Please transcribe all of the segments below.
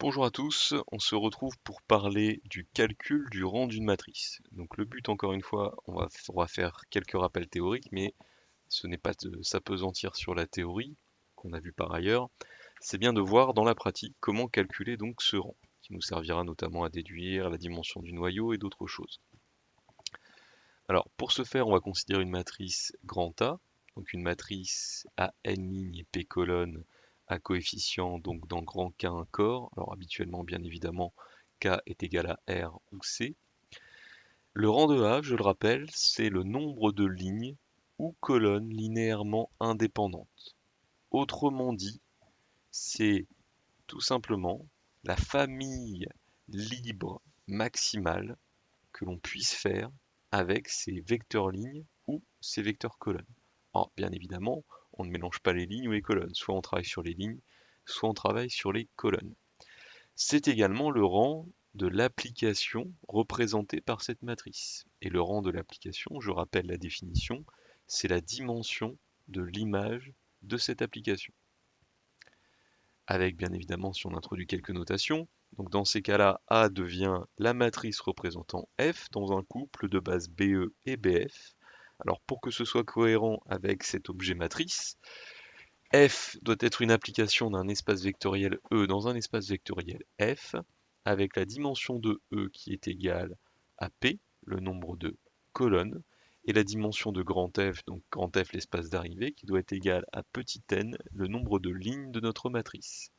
Bonjour à tous, on se retrouve pour parler du calcul du rang d'une matrice. Donc le but, encore une fois, on va faire quelques rappels théoriques, mais ce n'est pas de s'appesantir sur la théorie qu'on a vu par ailleurs, c'est bien de voir dans la pratique comment calculer donc ce rang, qui nous servira notamment à déduire la dimension du noyau et d'autres choses. Alors pour ce faire, on va considérer une matrice grand A, donc une matrice à n lignes et p colonnes à coefficient, donc dans grand K un corps. Alors habituellement, bien évidemment, K est égal à R ou C. Le rang de A, je le rappelle, c'est le nombre de lignes ou colonnes linéairement indépendantes. Autrement dit, c'est tout simplement la famille libre maximale que l'on puisse faire avec ces vecteurs lignes ou ces vecteurs colonnes. Alors, bien évidemment, on ne mélange pas les lignes ou les colonnes. Soit on travaille sur les lignes, soit on travaille sur les colonnes. C'est également le rang de l'application représentée par cette matrice. Et le rang de l'application, je rappelle la définition, c'est la dimension de l'image de cette application. Avec bien évidemment, si on introduit quelques notations, donc dans ces cas-là, A devient la matrice représentant F dans un couple de bases BE et BF. Alors pour que ce soit cohérent avec cet objet matrice, F doit être une application d'un espace vectoriel E dans un espace vectoriel F, avec la dimension de E qui est égale à P, le nombre de colonnes, et la dimension de grand F, donc grand F l'espace d'arrivée, qui doit être égal à petit n, le nombre de lignes de notre matrice.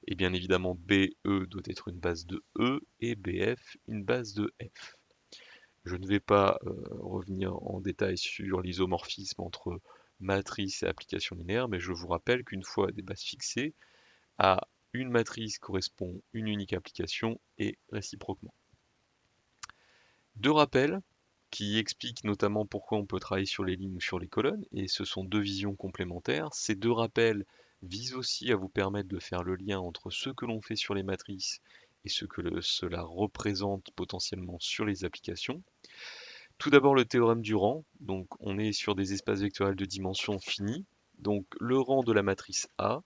Et bien évidemment, BE doit être une base de E et BF une base de F. Je ne vais pas revenir en détail sur l'isomorphisme entre matrice et application linéaire, mais je vous rappelle qu'une fois des bases fixées, à une matrice correspond une unique application et réciproquement. Deux rappels qui expliquent notamment pourquoi on peut travailler sur les lignes ou sur les colonnes, et ce sont deux visions complémentaires. Ces deux rappels visent aussi à vous permettre de faire le lien entre ce que l'on fait sur les matrices et ce que cela représente potentiellement sur les applications. Tout d'abord le théorème du rang, donc on est sur des espaces vectoriels de dimension finie, donc le rang de la matrice A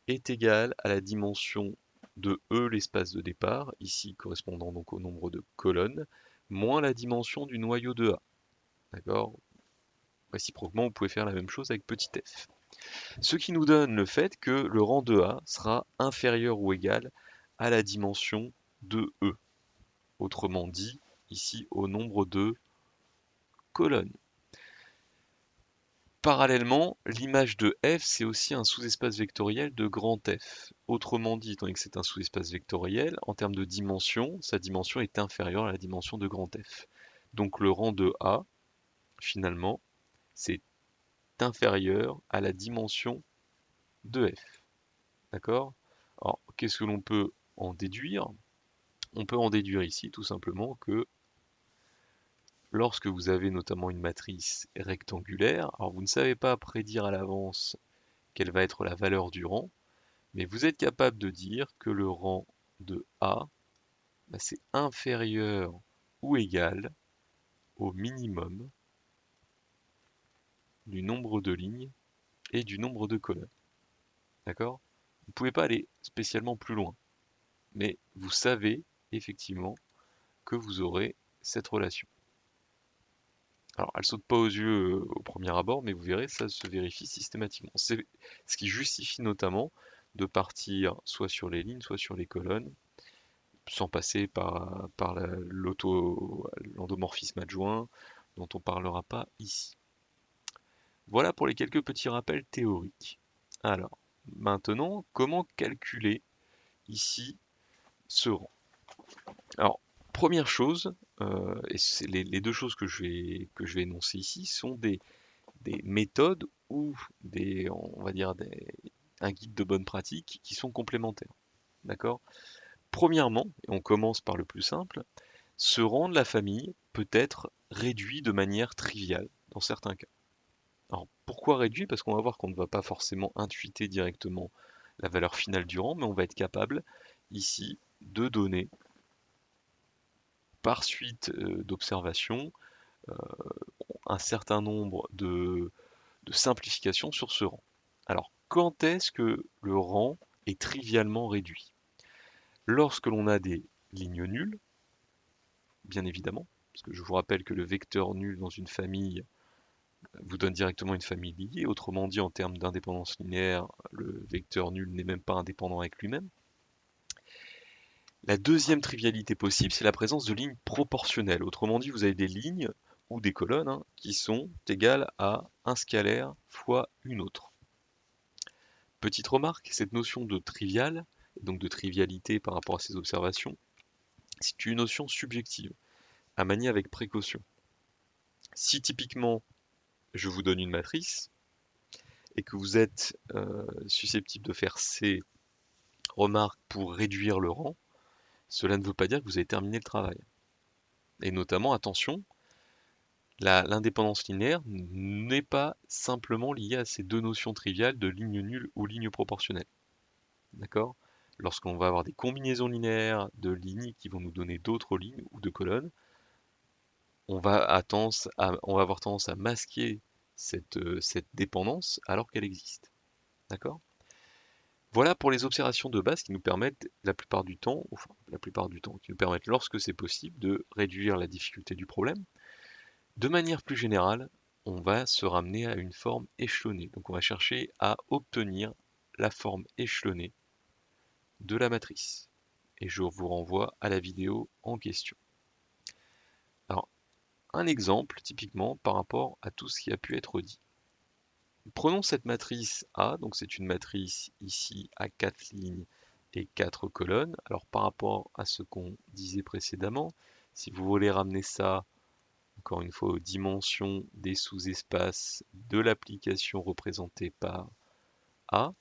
est égal à la dimension de E, l'espace de départ, ici correspondant donc au nombre de colonnes, moins la dimension du noyau de A. D'accord? Réciproquement, vous pouvez faire la même chose avec petit f. Ce qui nous donne le fait que le rang de A sera inférieur ou égal à la dimension de E. Autrement dit, ici au nombre de colonnes. Parallèlement, l'image de f, c'est aussi un sous-espace vectoriel de grand F. Autrement dit, étant donné que c'est un sous-espace vectoriel, en termes de dimension, sa dimension est inférieure à la dimension de grand F. Donc le rang de A, finalement, c'est inférieur à la dimension de F. D'accord? Alors, qu'est-ce que l'on peut en déduire? On peut en déduire ici tout simplement que lorsque vous avez notamment une matrice rectangulaire, alors vous ne savez pas prédire à l'avance quelle va être la valeur du rang, mais vous êtes capable de dire que le rang de A, bah, c'est inférieur ou égal au minimum du nombre de lignes et du nombre de colonnes. D'accord? Vous ne pouvez pas aller spécialement plus loin, mais vous savez effectivement que vous aurez cette relation. Alors, elle saute pas aux yeux au premier abord, mais vous verrez, ça se vérifie systématiquement. C'est ce qui justifie notamment de partir soit sur les lignes, soit sur les colonnes, sans passer par l'endomorphisme adjoint, dont on ne parlera pas ici. Voilà pour les quelques petits rappels théoriques. Alors, maintenant, comment calculer ici ce rang? Alors, première chose, et c'est les deux choses que je vais énoncer ici sont des méthodes ou on va dire un guide de bonne pratique qui sont complémentaires. D'accord? Premièrement, et on commence par le plus simple, ce rang de la famille peut être réduit de manière triviale dans certains cas. Alors pourquoi réduit? Parce qu'on va voir qu'on ne va pas forcément intuiter directement la valeur finale du rang, mais on va être capable ici de donner par suite d'observations un certain nombre de simplifications sur ce rang. Alors quand est-ce que le rang est trivialement réduit? Lorsque l'on a des lignes nulles, bien évidemment, parce que je vous rappelle que le vecteur nul dans une famille vous donne directement une famille liée. Autrement dit, en termes d'indépendance linéaire, le vecteur nul n'est même pas indépendant avec lui-même. La deuxième trivialité possible, c'est la présence de lignes proportionnelles. Autrement dit, vous avez des lignes ou des colonnes qui sont égales à un scalaire fois une autre. Petite remarque, cette notion de trivial, donc de trivialité par rapport à ces observations, c'est une notion subjective, à manier avec précaution. Si typiquement, je vous donne une matrice, et que vous êtes susceptible de faire ces remarques pour réduire le rang, cela ne veut pas dire que vous avez terminé le travail. Et notamment, attention, l'indépendance linéaire n'est pas simplement liée à ces deux notions triviales de ligne nulle ou ligne proportionnelle. D'accord? Lorsqu'on va avoir des combinaisons linéaires de lignes qui vont nous donner d'autres lignes ou de colonnes, on va avoir tendance à masquer cette dépendance alors qu'elle existe. D'accord? Voilà pour les observations de base qui nous permettent la plupart du temps, qui nous permettent lorsque c'est possible de réduire la difficulté du problème. De manière plus générale, on va se ramener à une forme échelonnée. Donc on va chercher à obtenir la forme échelonnée de la matrice. Et je vous renvoie à la vidéo en question. Alors, un exemple typiquement par rapport à tout ce qui a pu être dit. Prenons cette matrice A, donc c'est une matrice ici à 4 lignes et 4 colonnes. Alors par rapport à ce qu'on disait précédemment, si vous voulez ramener ça, encore une fois, aux dimensions des sous-espaces de l'application représentée par A,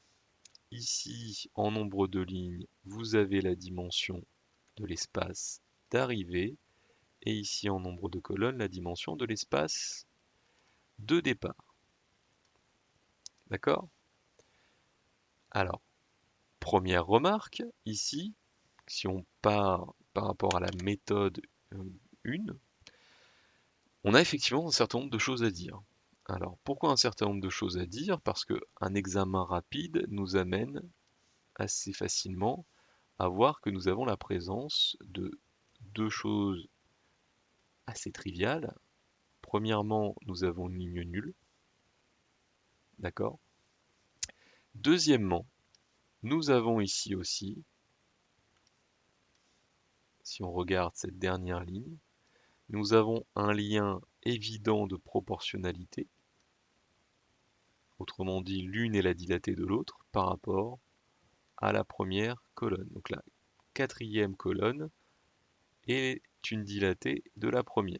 ici en nombre de lignes, vous avez la dimension de l'espace d'arrivée, et ici en nombre de colonnes, la dimension de l'espace de départ. D'accord? Alors, première remarque, ici, si on part par rapport à la méthode 1, on a effectivement un certain nombre de choses à dire. Alors, pourquoi un certain nombre de choses à dire? Parce qu'un examen rapide nous amène assez facilement à voir que nous avons la présence de deux choses assez triviales. Premièrement, nous avons une ligne nulle, d'accord? Deuxièmement, nous avons ici aussi, si on regarde cette dernière ligne, nous avons un lien évident de proportionnalité, autrement dit l'une est la dilatée de l'autre par rapport à la première colonne. Donc la quatrième colonne est une dilatée de la première.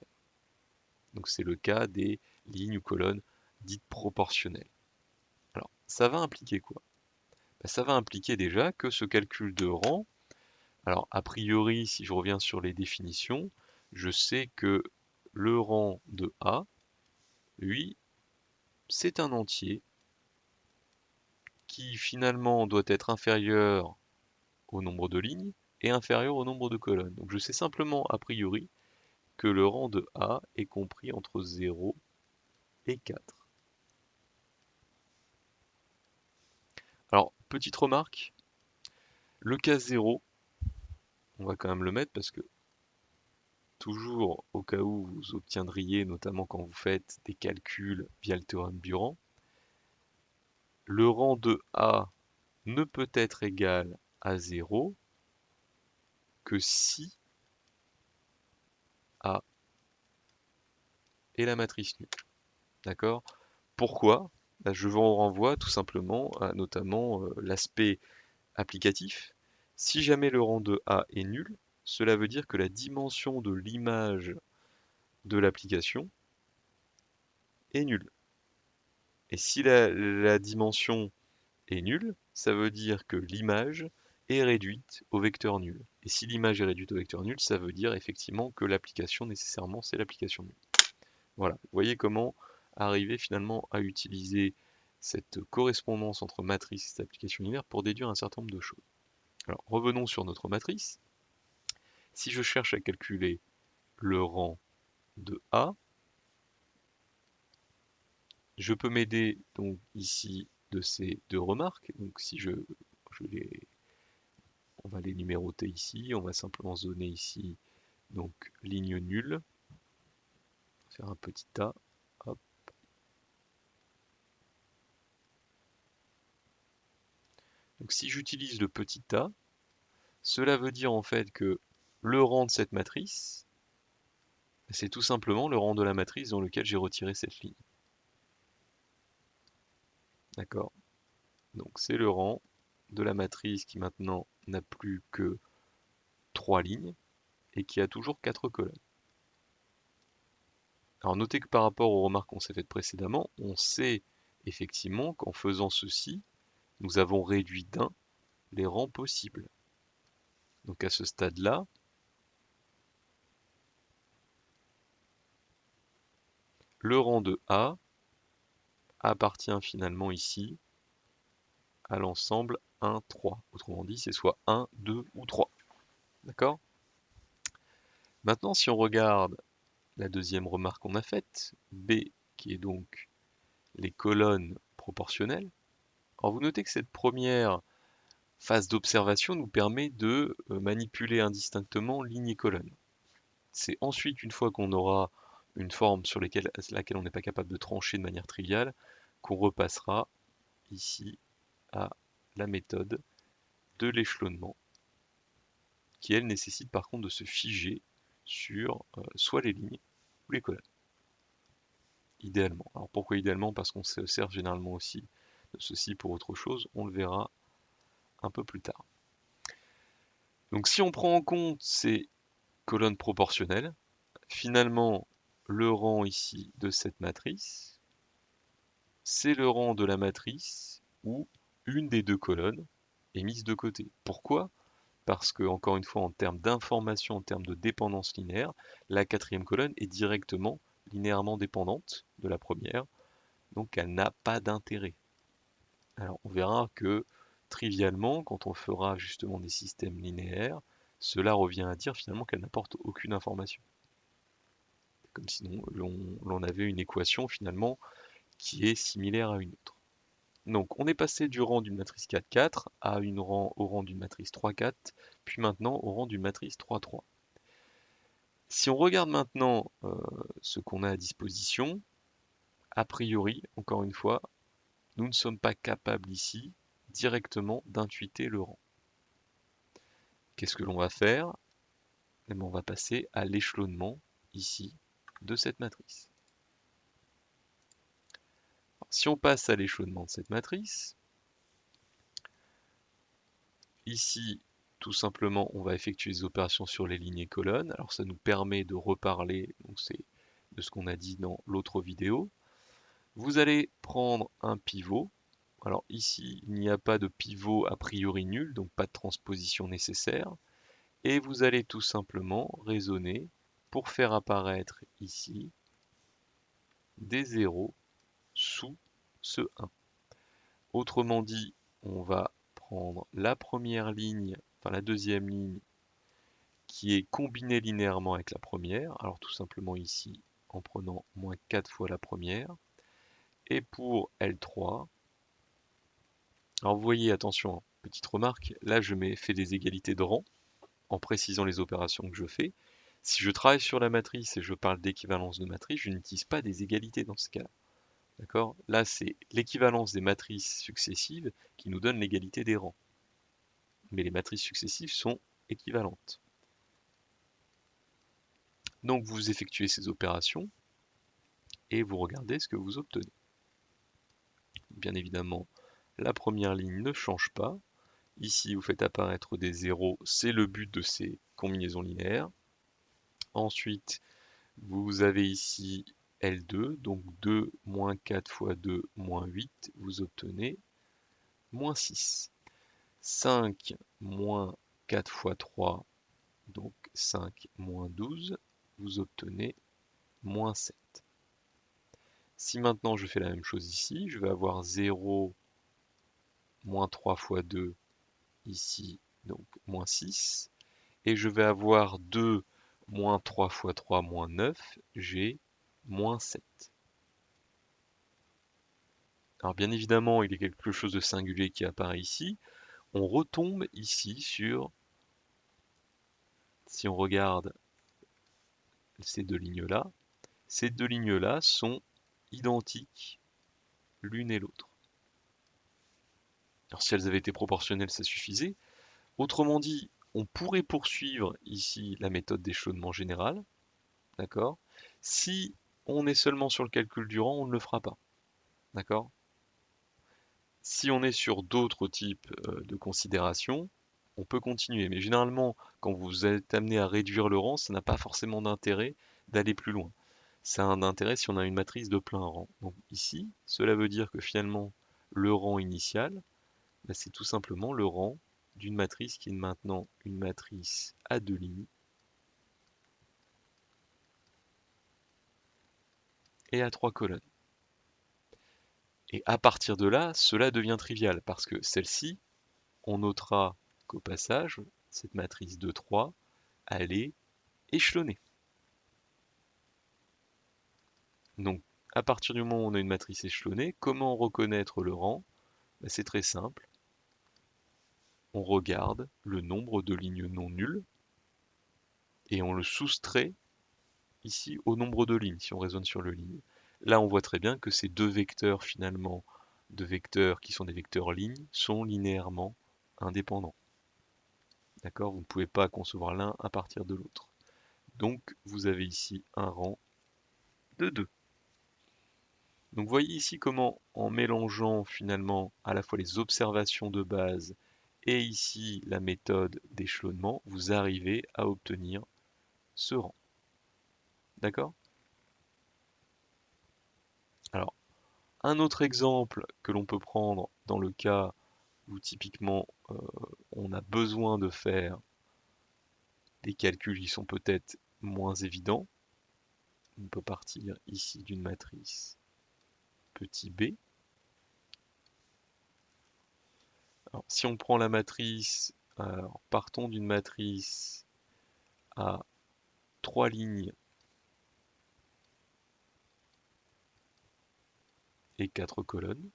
Donc c'est le cas des lignes ou colonnes dites proportionnelles. Alors ça va impliquer quoi? Ça va impliquer déjà que ce calcul de rang, alors a priori si je reviens sur les définitions, je sais que le rang de A, lui, c'est un entier qui finalement doit être inférieur au nombre de lignes et inférieur au nombre de colonnes. Donc je sais simplement a priori que le rang de A est compris entre 0 et 4. Alors, petite remarque, le cas 0, on va quand même le mettre parce que toujours au cas où vous obtiendriez, notamment quand vous faites des calculs via le théorème Buran, le rang de A ne peut être égal à 0 que si A est la matrice nulle. D'accord? Pourquoi? Je vous renvoie tout simplement à notamment l'aspect applicatif. Si jamais le rang de A est nul, cela veut dire que la dimension de l'image de l'application est nulle. Et si la dimension est nulle, ça veut dire que l'image est réduite au vecteur nul. Et si l'image est réduite au vecteur nul, ça veut dire effectivement que l'application nécessairement c'est l'application nulle. Voilà, vous voyez comment arriver finalement à utiliser cette correspondance entre matrice et cette application linéaire pour déduire un certain nombre de choses. Alors revenons sur notre matrice. Si je cherche à calculer le rang de A, je peux m'aider donc ici de ces deux remarques. Donc si je les, on va les numéroter ici. On va simplement zoner ici, donc ligne nulle. Faire un petit A. Hop. Donc si j'utilise le petit a, cela veut dire en fait que le rang de cette matrice, c'est tout simplement le rang de la matrice dans lequel j'ai retiré cette ligne. D'accord? Donc c'est le rang de la matrice qui maintenant n'a plus que 3 lignes et qui a toujours 4 colonnes. Alors notez que par rapport aux remarques qu'on s'est faites précédemment, on sait effectivement qu'en faisant ceci, nous avons réduit d'un les rangs possibles. Donc à ce stade-là, le rang de A appartient finalement ici à l'ensemble 1, 3. Autrement dit, c'est soit 1, 2 ou 3. D'accord? Maintenant, si on regarde la deuxième remarque qu'on a faite, B, qui est donc les colonnes proportionnelles. Alors vous notez que cette première phase d'observation nous permet de manipuler indistinctement ligne et colonne. C'est ensuite, une fois qu'on aura une forme sur laquelle on n'est pas capable de trancher de manière triviale, qu'on repassera ici à la méthode de l'échelonnement, qui elle nécessite par contre de se figer sur soit les lignes ou les colonnes, idéalement. Alors pourquoi idéalement? Parce qu'on se sert généralement aussi de ceci pour autre chose, on le verra un peu plus tard. Donc si on prend en compte ces colonnes proportionnelles, finalement le rang ici de cette matrice, c'est le rang de la matrice où une des deux colonnes est mise de côté. Pourquoi? Parce que, encore une fois, en termes d'information, en termes de dépendance linéaire, la quatrième colonne est directement linéairement dépendante de la première, donc elle n'a pas d'intérêt. Alors on verra que, trivialement, quand on fera justement des systèmes linéaires, cela revient à dire finalement qu'elle n'apporte aucune information. Comme si l'on avait une équation finalement qui est similaire à une autre. Donc on est passé du rang d'une matrice 4, 4 au rang d'une matrice 3, 4, puis maintenant au rang d'une matrice 3, 3. Si on regarde maintenant ce qu'on a à disposition, a priori, encore une fois, nous ne sommes pas capables ici directement d'intuiter le rang. Qu'est-ce que l'on va faire? Eh bien, on va passer à l'échelonnement ici de cette matrice. Alors, si on passe à l'échelonnement de cette matrice, ici, tout simplement, on va effectuer les opérations sur les lignes et colonnes. Alors ça nous permet de reparler, donc c'est de ce qu'on a dit dans l'autre vidéo. Vous allez prendre un pivot. Alors ici, il n'y a pas de pivot a priori nul, donc pas de transposition nécessaire. Et vous allez tout simplement raisonner pour faire apparaître ici des zéros sous ce 1. Autrement dit, on va prendre la première ligne, enfin la deuxième ligne, qui est combinée linéairement avec la première. Alors tout simplement ici, en prenant moins 4 fois la première. Et pour L3, alors vous voyez, attention, petite remarque, là je fais des égalités de rang, en précisant les opérations que je fais. Si je travaille sur la matrice et je parle d'équivalence de matrice, je n'utilise pas des égalités dans ce cas-là. D'accord? Là, c'est l'équivalence des matrices successives qui nous donne l'égalité des rangs. Mais les matrices successives sont équivalentes. Donc vous effectuez ces opérations et vous regardez ce que vous obtenez. Bien évidemment, la première ligne ne change pas. Ici, vous faites apparaître des zéros, c'est le but de ces combinaisons linéaires. Ensuite, vous avez ici L2, donc 2 moins 4 fois 2 moins 8, vous obtenez moins 6. 5 moins 4 fois 3, donc 5 moins 12, vous obtenez moins 7. Si maintenant je fais la même chose ici, je vais avoir 0 moins 3 fois 2 ici, donc moins 6. Et je vais avoir 2 moins 3 fois 3 moins 9, j'ai moins 7. Alors bien évidemment, il y a quelque chose de singulier qui apparaît ici. On retombe ici sur si on regarde ces deux lignes-là sont identiques l'une et l'autre. Alors si elles avaient été proportionnelles, ça suffisait. Autrement dit, on pourrait poursuivre ici la méthode d'échelonnement général, d'accord? Si on est seulement sur le calcul du rang, on ne le fera pas, d'accord? Si on est sur d'autres types de considérations, on peut continuer. Mais généralement, quand vous êtes amené à réduire le rang, ça n'a pas forcément d'intérêt d'aller plus loin. Ça a un intérêt si on a une matrice de plein rang. Donc ici, cela veut dire que finalement, le rang initial, bah, c'est tout simplement le rang d'une matrice qui est maintenant une matrice à deux lignes et à trois colonnes. Et à partir de là, cela devient trivial parce que celle-ci, on notera qu'au passage, cette matrice de 3, elle est échelonnée. Donc, à partir du moment où on a une matrice échelonnée, comment reconnaître le rang? Ben, c'est très simple. On regarde le nombre de lignes non nulles et on le soustrait ici au nombre de lignes, si on raisonne sur le ligne. Là, on voit très bien que ces deux vecteurs, finalement, de vecteurs qui sont des vecteurs lignes, sont linéairement indépendants. D'accord? Vous ne pouvez pas concevoir l'un à partir de l'autre. Donc, vous avez ici un rang de 2. Donc, vous voyez ici comment, en mélangeant finalement à la fois les observations de base et ici la méthode d'échelonnement, vous arrivez à obtenir ce rang. D'accord? Alors, un autre exemple que l'on peut prendre dans le cas où typiquement on a besoin de faire des calculs qui sont peut-être moins évidents. On peut partir ici d'une matrice petit b. Alors, si on prend la matrice, alors, partons d'une matrice à 3 lignes et 4 colonnes.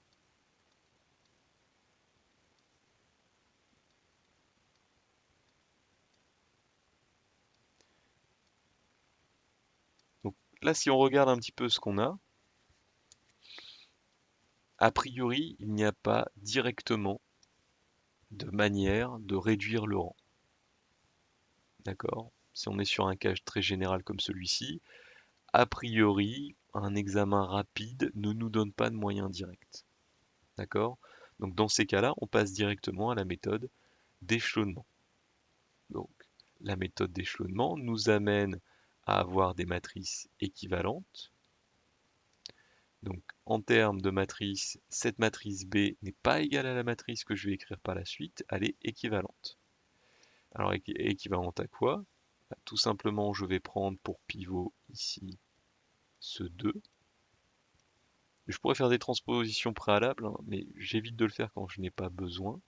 Donc là, si on regarde un petit peu ce qu'on a priori, il n'y a pas directement de manière de réduire le rang. D'accord? Si on est sur un cas très général comme celui-ci, a priori, un examen rapide ne nous donne pas de moyen direct. D'accord? Donc dans ces cas-là, on passe directement à la méthode d'échelonnement. Donc la méthode d'échelonnement nous amène à avoir des matrices équivalentes. Donc en termes de matrice, cette matrice B n'est pas égale à la matrice que je vais écrire par la suite, elle est équivalente. Alors équivalente à quoi? Bah, tout simplement, je vais prendre pour pivot ici ce 2. Je pourrais faire des transpositions préalables, hein, mais j'évite de le faire quand je n'ai pas besoin.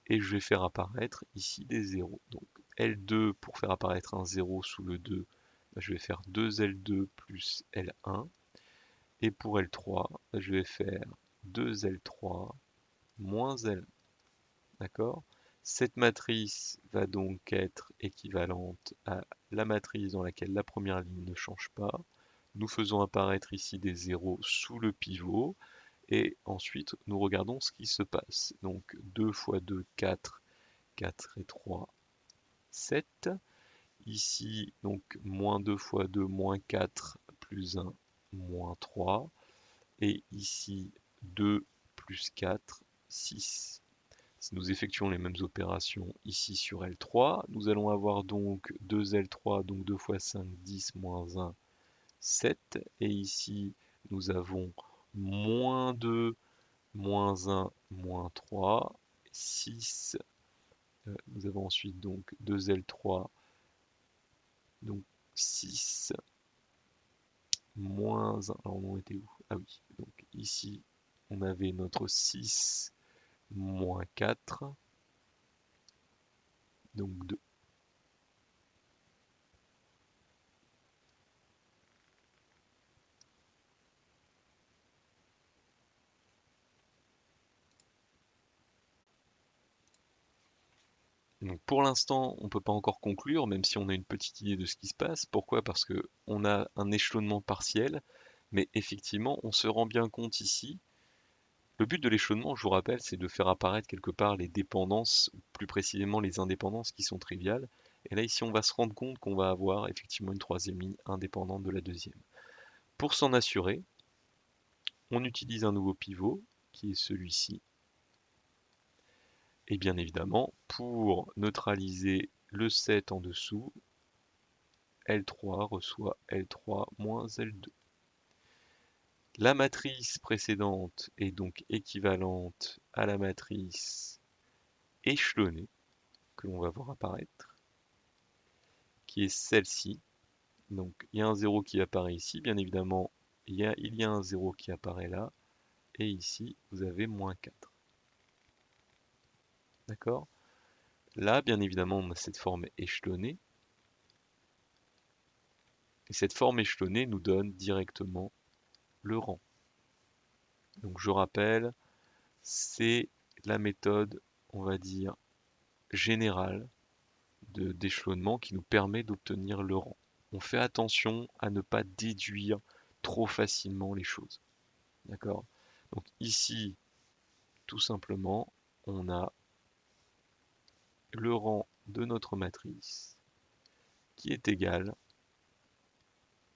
Et je vais faire apparaître ici des zéros. Donc L2, pour faire apparaître un 0 sous le 2, bah, je vais faire 2L2 plus L1. Et pour L3, bah, je vais faire 2L3 moins L1. D'accord? Cette matrice va donc être équivalente à la matrice dans laquelle la première ligne ne change pas. Nous faisons apparaître ici des zéros sous le pivot. Et ensuite, nous regardons ce qui se passe. Donc 2 fois 2, 4, 4 et 3, 7. Ici, donc moins 2 fois 2, moins 4, plus 1, moins 3. Et ici, 2 plus 4, 6. Si nous effectuons les mêmes opérations ici sur L3, nous allons avoir donc 2L3, donc 2 fois 5, 10, moins 1, 7. Et ici, nous avons moins 2, moins 1, moins 3, 6. Nous avons ensuite donc 2L3, donc 6, moins 1. Alors on était où? Ah oui, donc ici, on avait notre 6, moins 4, donc 2. Donc pour l'instant, on ne peut pas encore conclure, même si on a une petite idée de ce qui se passe. Pourquoi? Parce que on a un échelonnement partiel, mais effectivement, on se rend bien compte ici. Le but de l'échelonnement, je vous rappelle, c'est de faire apparaître quelque part les dépendances, plus précisément les indépendances qui sont triviales. Et là, ici, on va se rendre compte qu'on va avoir effectivement une troisième ligne indépendante de la deuxième. Pour s'en assurer, on utilise un nouveau pivot, qui est celui-ci. Et bien évidemment, pour neutraliser le 7 en dessous, L3 reçoit L3 moins L2. La matrice précédente est donc équivalente à la matrice échelonnée, que l'on va voir apparaître, qui est celle-ci. Donc il y a un 0 qui apparaît ici, bien évidemment, il y a un 0 qui apparaît là, et ici, vous avez moins 4. D'accord? Là, bien évidemment, on a cette forme échelonnée, et cette forme échelonnée nous donne directement le rang. Donc je rappelle, c'est la méthode, on va dire, générale d'échelonnement qui nous permet d'obtenir le rang. On fait attention à ne pas déduire trop facilement les choses. D'accord? Donc ici, tout simplement, on a le rang de notre matrice qui est égal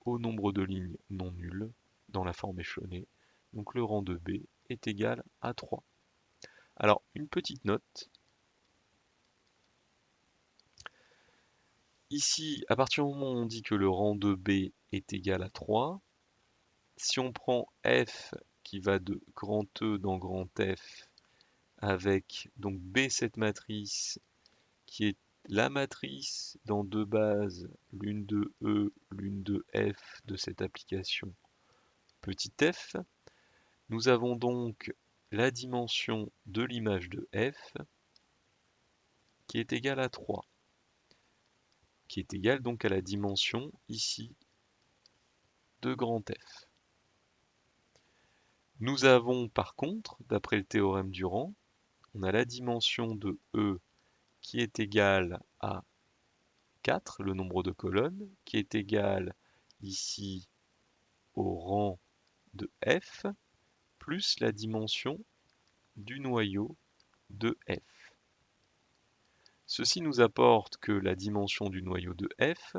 au nombre de lignes non nulles dans la forme échelonnée. Donc le rang de B est égal à 3. Alors, une petite note. Ici, à partir du moment où on dit que le rang de B est égal à 3, si on prend F qui va de grand E dans grand F avec donc B cette matrice qui est la matrice dans deux bases, l'une de E, l'une de F de cette application petit f, nous avons donc la dimension de l'image de F qui est égale à 3, qui est égale donc à la dimension ici de grand F. Nous avons par contre, d'après le théorème du rang, on a la dimension de E qui est égale à 4, le nombre de colonnes, qui est égal ici au rang de F, plus la dimension du noyau de F. Ceci nous apporte que la dimension du noyau de F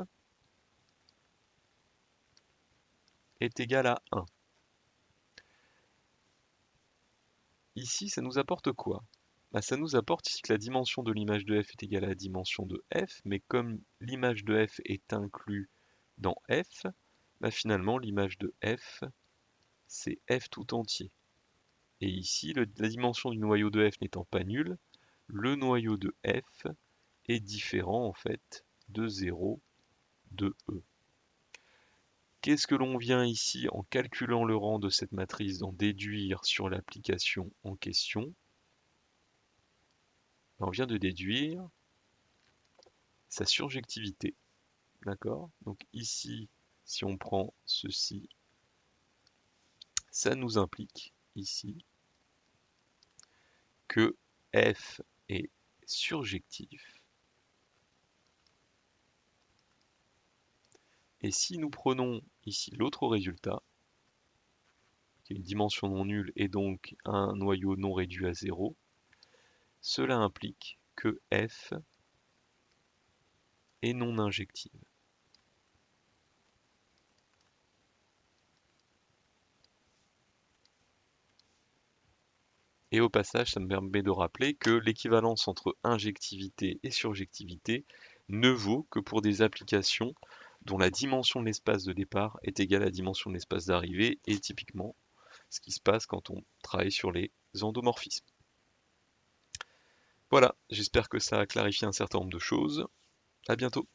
est égale à 1. Ici, ça nous apporte quoi? Ça nous apporte ici que la dimension de l'image de F est égale à la dimension de F, mais comme l'image de F est inclue dans F, finalement l'image de F, c'est F tout entier. Et ici, la dimension du noyau de F n'étant pas nulle, le noyau de F est différent en fait de 0 de E. Qu'est-ce que l'on vient ici, en calculant le rang de cette matrice, d'en déduire sur l'application en question? On vient de déduire sa surjectivité. D'accord? Donc ici, si on prend ceci, ça nous implique ici que f est surjectif. Et si nous prenons ici l'autre résultat, qui est une dimension non nulle et donc un noyau non réduit à 0, cela implique que f est non injective. Et au passage, ça me permet de rappeler que l'équivalence entre injectivité et surjectivité ne vaut que pour des applications dont la dimension de l'espace de départ est égale à la dimension de l'espace d'arrivée, et typiquement ce qui se passe quand on travaille sur les endomorphismes. Voilà, j'espère que ça a clarifié un certain nombre de choses. À bientôt.